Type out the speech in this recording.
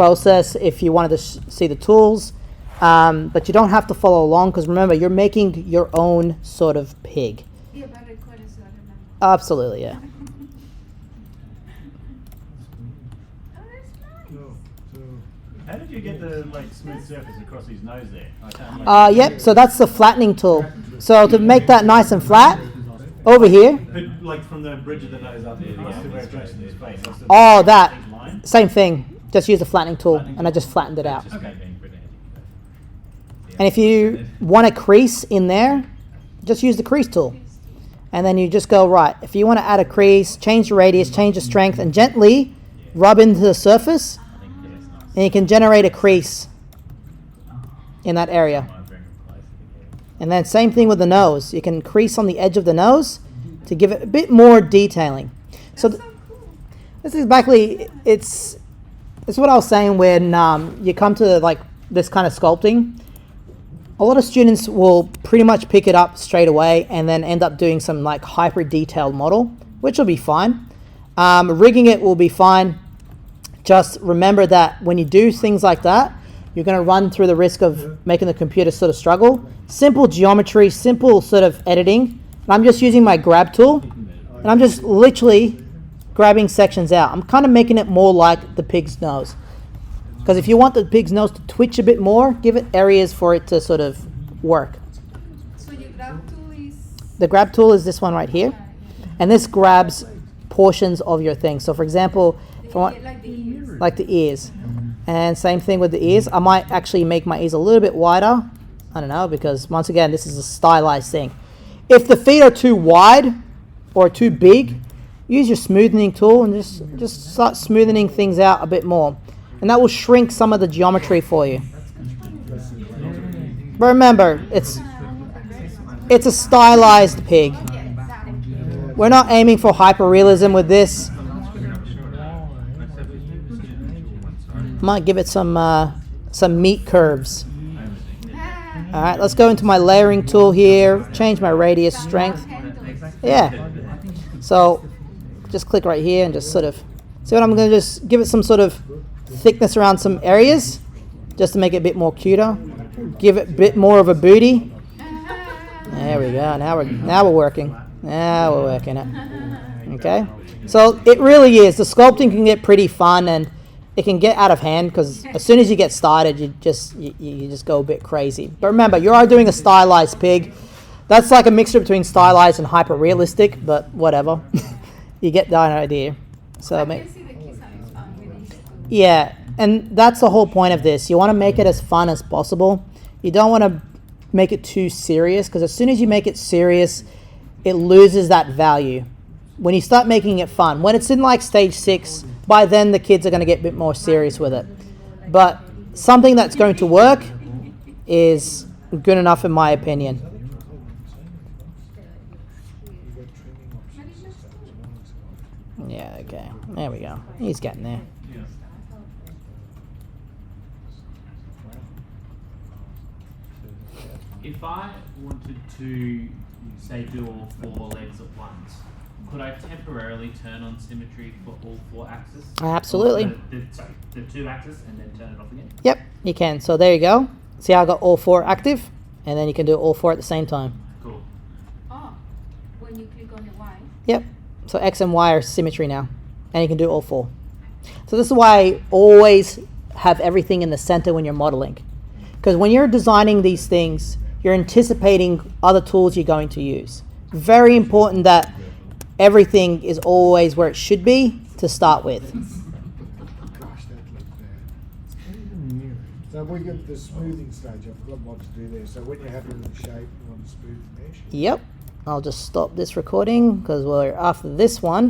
process if you wanted to see the tools. But you don't have to follow along because remember, you're making your own sort of pig. Yeah, but recording so I remember. Absolutely, yeah. Oh, that's nice. How did you get the smooth surface across his nose there? Yep, so that's the flattening tool. So to make that nice and flat, over here. But from the bridge of the nose up there, to where it goes in his face. Oh, that. Same thing. Just use the flattening tool, and I just flattened it out. Okay. And if you want a crease in there, just use the crease tool. And then you just go, right, if you want to add a crease, change the radius, change the strength, and gently rub into the surface, and you can generate a crease in that area. And then same thing with the nose. You can crease on the edge of the nose to give it a bit more detailing. So That's so cool. this is exactly, it's what I was saying when you come to this kind of sculpting. A lot of students will pretty much pick it up straight away and then end up doing some hyper detailed model, which will be fine. Rigging it will be fine. Just remember that when you do things like that, you're going to run through the risk of making the computer sort of struggle. Simple geometry, simple sort of editing. And I'm just using my grab tool, and I'm just literally grabbing sections out. I'm kind of making it more like the pig's nose. Because if you want the pig's nose to twitch a bit more, give it areas for it to sort of work. So your grab tool is... The grab tool is this one right here. And this grabs portions of your thing. So for example, if I want, like the ears. like the ears. And same thing with the ears. I might actually make my ears a little bit wider. I don't know, because once again, this is a stylized thing. If the feet are too wide or too big, use your smoothing tool and just start smoothing things out a bit more. And that will shrink some of the geometry for you. But remember, it's a stylized pig. Yeah, exactly. We're not aiming for hyperrealism with this. Might give it some meat curves. All right, let's go into my layering tool here. Change my radius strength. Yeah. So just click right here and just sort of see what I'm going to just give it some sort of thickness around some areas just to make it a bit more cuter. Give it a bit more of a booty. There we go. Now we're working. Now we're working it. Okay. So it really is. The sculpting can get pretty fun and it can get out of hand because as soon as you get started, you just go a bit crazy. But remember, you are doing a stylized pig. That's like a mixture between stylized and hyper realistic, but whatever. You get the idea. So I can see the kids having fun with this. yeah, and that's the whole point of this. You want to make it as fun as possible. You don't want to make it too serious because as soon as you make it serious, it loses that value. When you start making it fun, when it's in stage 6, by then the kids are going to get a bit more serious with it. But something that's going to work is good enough in my opinion. Yeah, okay. There we go. He's getting there. If I wanted to, say, do all 4 legs at once, could I temporarily turn on symmetry for all 4 axes? Absolutely. The 2 axes and then turn it off again? Yep, you can. So there you go. See how I got all 4 active? And then you can do all 4 at the same time. Cool. Oh, when you click on the Y. Yep. So X and Y are symmetry now. And you can do all 4. So this is why I always have everything in the center when you're modeling. Because when you're designing these things, you're anticipating other tools you're going to use. Very important that everything is always where it should be to start with. So we get the smoothing stage. I forgot what to do there. So when you're happy with the shape, you want to smooth the mesh. Yep. I'll just stop this recording because we're after this one.